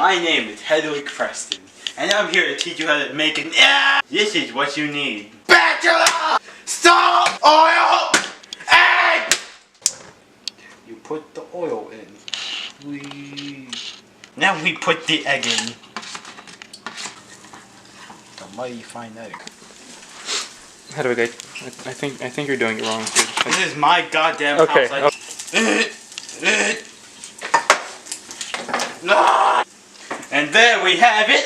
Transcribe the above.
My name is Hedwig Preston, and I'm here to teach you how to make an egg. This is what you need. Spatula, salt, oil, egg! You put the oil in. Now we put the egg in. The mighty fine egg. Hedwig, I think you're doing it wrong, dude. This is my goddamn house. And there we have it.